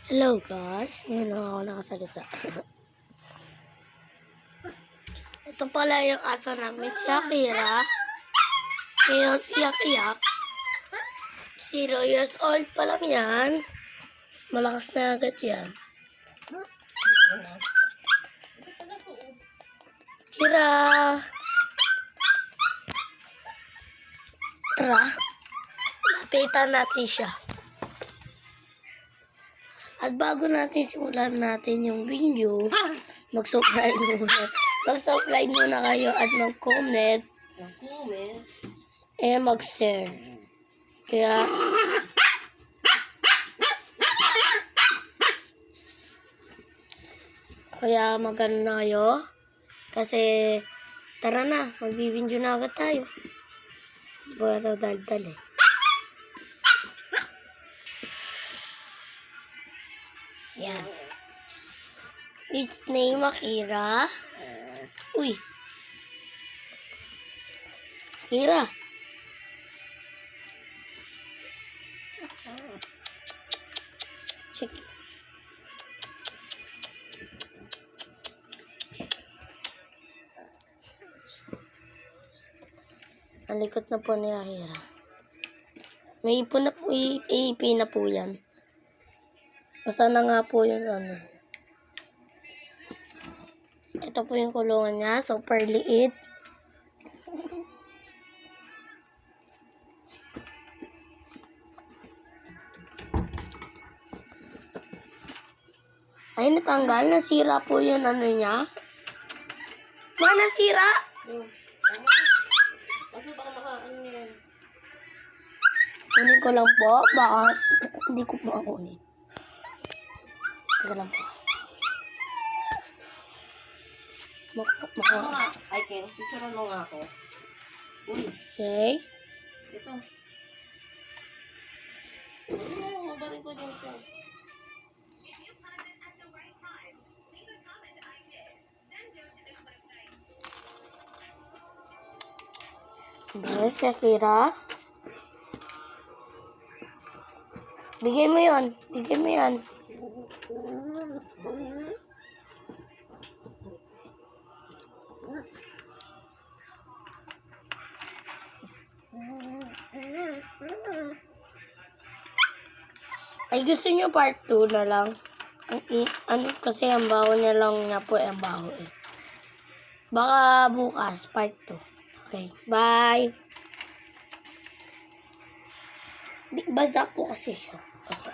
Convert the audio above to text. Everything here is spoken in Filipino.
Hello guys, ngayon lang ako nakasalita. Ito pala yung aso namin, si Akira. Ngayon, iyak-iyak. 0 years old pa lang yan. Malakas na agad yan. Akira! Tara, lapitan natin siya. At bago natin simulan natin yung video, mag-subscribe muna. Mag-subscribe muna kayo at mag-comment. Mag-share. Kaya magano na kayo. Kasi tara na, magbibideo na agad tayo. Bueno, dal-dal eh. Yan. Its name Akira. Uy. Akira. Check. Ang likot na po ni Akira. May ipon na po, ipin na po yan. Basta na nga po yun, ano. Ito po yung kulungan niya. Super liit. Ay, natanggal. Nasira po yun, ano niya. Nasira? Kasi baka makaano yan. Kunin ko lang po. Baka hindi ko makakunin. Teka lang po. Ano nga? Ay, Ken, picture mo nga ako. Uy, Okay. ito. Ano, mabarin ko dito. Yes, Akira. Bigay mo yun. Bigay mo yan. Ay, gusto nyo part 2 na lang. Kasi ang baho niya lang niya po ang baho eh. Baka bukas, part 2. Okay, bye! Basa po kasi siya. Basa.